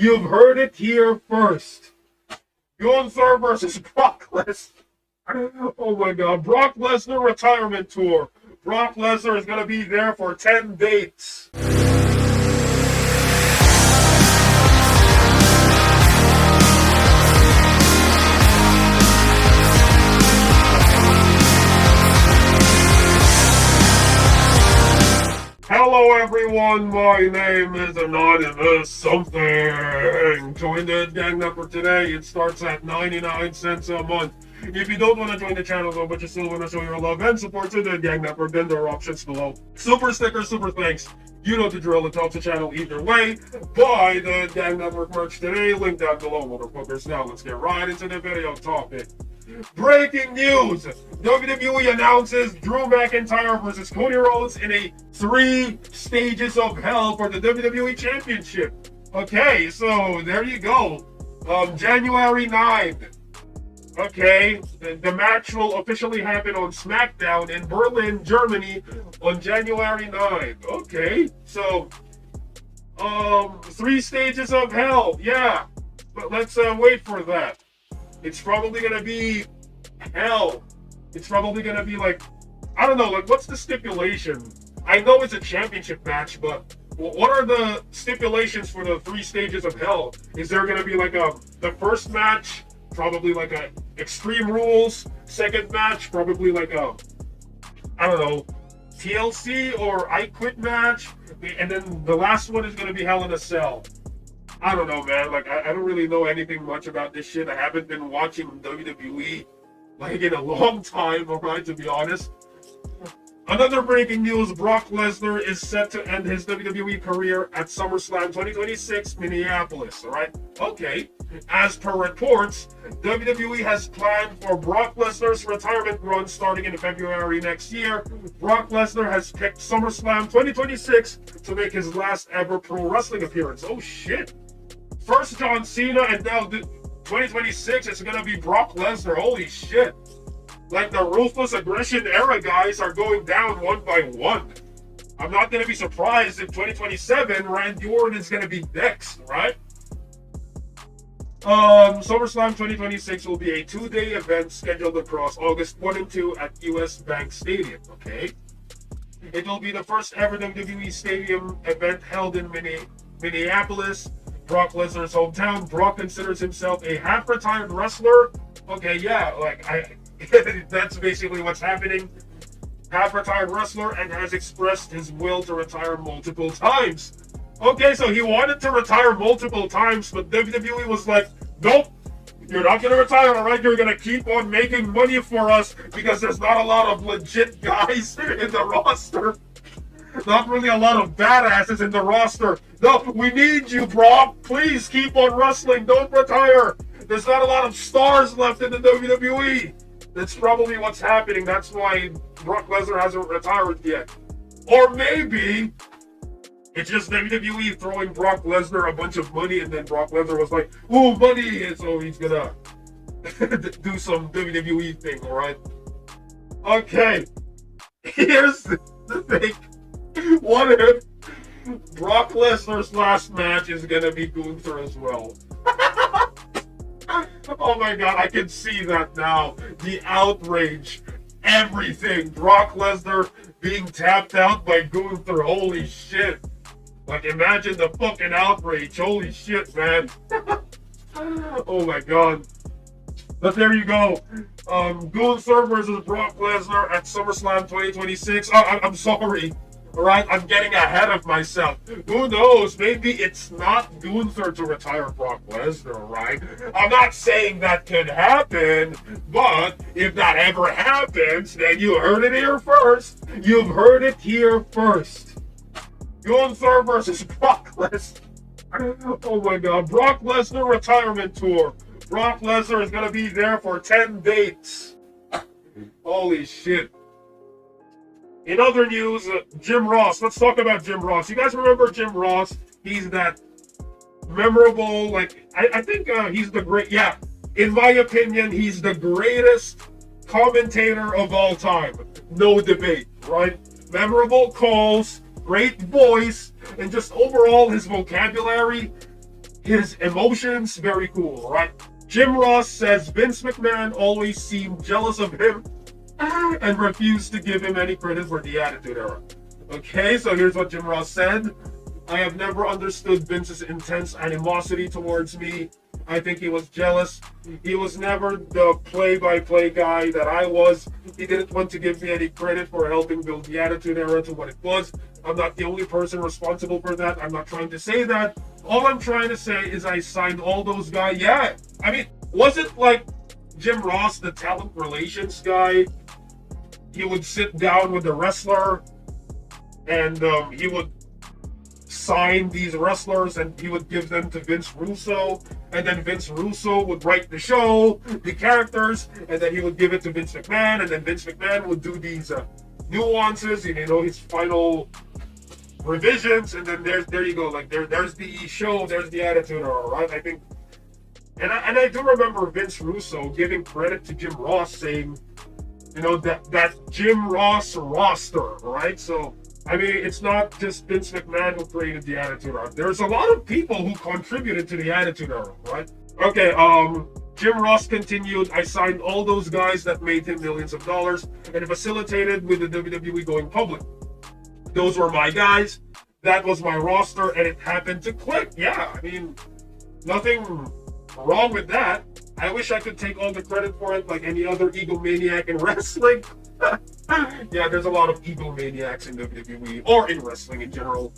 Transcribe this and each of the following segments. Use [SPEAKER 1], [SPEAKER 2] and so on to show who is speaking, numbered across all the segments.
[SPEAKER 1] You've heard it here first. Gunther versus Brock Lesnar. Oh my god. Brock Lesnar retirement tour. Brock Lesnar is going to be there for 10 dates. Hello everyone, my name is Anonymous Something. Join the Gang Network today. It starts at 99 cents a month. If you don't want to join the channel though, but you still want to show your love and support to the Gang Network, then there are options below. Super stickers, super thanks. You know the drill, it helps the channel either way. Buy the Gang Network merch today, link down below, motherfuckers. Now let's get right into the video topic. Breaking news! WWE announces Drew McIntyre versus Cody Rhodes in a 3 stages of hell for the WWE Championship. Okay, so there you go. January 9th. Okay, the match will officially happen on SmackDown in Berlin, Germany on January 9th. Okay, so 3 stages of hell. Yeah, but let's wait for that. It's probably gonna be hell. It's probably gonna be like, I don't know, like what's the stipulation? I know it's a championship match, but what are the stipulations for the 3 stages of hell? Is there gonna be like the first match, probably like a Extreme Rules, second match, probably like I don't know, TLC or I Quit match, and then the last one is gonna be Hell in a Cell. I don't know, man. Like, I don't really know anything much about this shit. I haven't been watching WWE, like, in a long time, alright, to be honest. Another breaking news, Brock Lesnar is set to end his WWE career at SummerSlam 2026, Minneapolis, alright? Okay. As per reports, WWE has planned for Brock Lesnar's retirement run starting in February next year. Brock Lesnar has picked SummerSlam 2026 to make his last ever pro wrestling appearance. Oh shit. First John Cena, and now 2026 is gonna be Brock Lesnar. Holy shit. Like the Ruthless Aggression era guys are going down one by one. I'm not gonna be surprised if 2027 Randy Orton is gonna be next, right? SummerSlam 2026 will be a 2-day event scheduled across August 1 and 2 at US Bank Stadium, okay? It will be the first ever WWE Stadium event held in Minneapolis, Brock Lesnar's hometown. Brock considers himself a half-retired wrestler. Okay, yeah, like that's basically what's happening. Half-retired wrestler and has expressed his will to retire multiple times. Okay, so he wanted to retire multiple times, but WWE was like, nope, you're not going to retire, all right? You're going to keep on making money for us because there's not a lot of legit guys in the roster. Not really a lot of badasses in the roster. No, we need you, Brock. Please keep on wrestling. Don't retire. There's not a lot of stars left in the WWE. That's probably what's happening. That's why Brock Lesnar hasn't retired yet. Or maybe it's just WWE throwing Brock Lesnar a bunch of money, and then Brock Lesnar was like, ooh, money, and so he's gonna do some WWE thing, alright? Okay, here's the thing. What if Brock Lesnar's last match is gonna be Gunther as well? Oh my god, I can see that now. The outrage, everything. Brock Lesnar being tapped out by Gunther, holy shit. Like, imagine the fucking outrage. Holy shit, man. Oh my god. But there you go. Gunther versus Brock Lesnar at SummerSlam 2026. I'm sorry. Alright, I'm getting ahead of myself. Who knows? Maybe it's not Gunther to retire Brock Lesnar, right? I'm not saying that could happen, but if that ever happens, then you heard it here first. You've heard it here first. Gunther versus Brock Lesnar. Oh my god, Brock Lesnar retirement tour. Brock Lesnar is gonna be there for 10 dates. Holy shit. In other news, Jim Ross. Let's talk about Jim Ross. You guys remember Jim Ross? He's that memorable, like, I think he's the great, yeah, in my opinion, he's the greatest commentator of all time. No debate, right? Memorable calls, great voice, and just overall his vocabulary, his emotions, very cool, right? Jim Ross says Vince McMahon always seemed jealous of him and refused to give him any credit for the Attitude Era. Okay, so here's what Jim Ross said. I have never understood Vince's intense animosity towards me. I think he was jealous. He was never the play-by-play guy that I was. He didn't want to give me any credit for helping build the Attitude Era to what it was. I'm not the only person responsible for that. I'm not trying to say that. All I'm trying to say is I signed all those guys. Yeah, I mean, wasn't like Jim Ross the talent relations guy? He would sit down with the wrestler and he would sign these wrestlers and he would give them to Vince Russo, and then Vince Russo would write the show, the characters, and then he would give it to Vince McMahon, and then Vince McMahon would do these nuances, you know, his final revisions, and then there you go, like there's the show, there's the Attitude Era, right? I think, and I do remember Vince Russo giving credit to Jim Ross, saying, you know, that Jim Ross roster, right? So I mean, it's not just Vince McMahon who created the Attitude Era. There's a lot of people who contributed to the Attitude Era, right? Okay, Jim Ross continued, I signed all those guys that made him millions of dollars and facilitated with the WWE going public. Those were my guys. That was my roster, and it happened to click. Yeah, I mean, nothing wrong with that. I wish I could take all the credit for it like any other egomaniac in wrestling. Yeah, there's a lot of egomaniacs in WWE or in wrestling in general,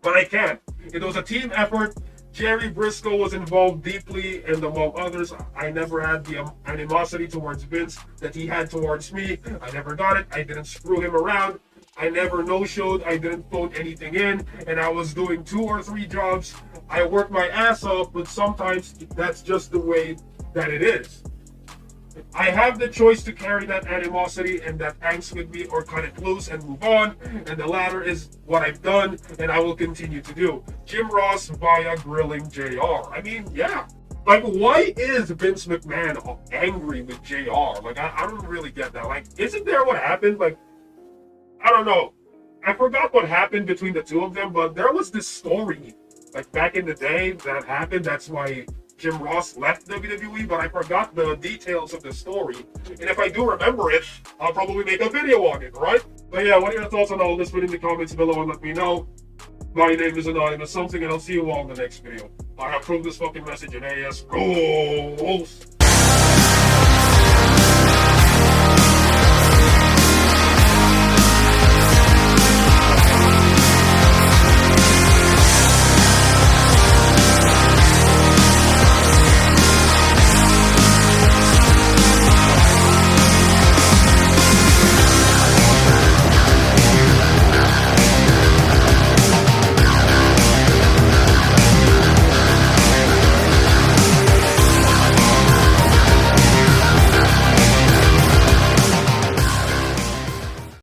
[SPEAKER 1] but I can't. It was a team effort. Jerry Briscoe was involved deeply, and among others, I never had the animosity towards Vince that he had towards me. I never got it. I didn't screw him around. I never no-showed. I didn't phone anything in, and I was doing 2 or 3 jobs. I worked my ass off, but sometimes that's just the way that it is. I have the choice to carry that animosity and that angst with me or cut it loose and move on, and the latter is what I've done and I will continue to do. Jim Ross via grilling JR. I mean, yeah. Like, why is Vince McMahon angry with JR? Like, I don't really get that. Like, isn't there what happened? Like, I don't know. I forgot what happened between the two of them, but there was this story, like, back in the day that happened. That's why Jim Ross left WWE, but I forgot the details of the story. And if I do remember it, I'll probably make a video on it, right? But yeah, what are your thoughts on all this? Put in the comments below and let me know. My name is Anonymous Something, and I'll see you all in the next video. I approve this fucking message, and AS rules.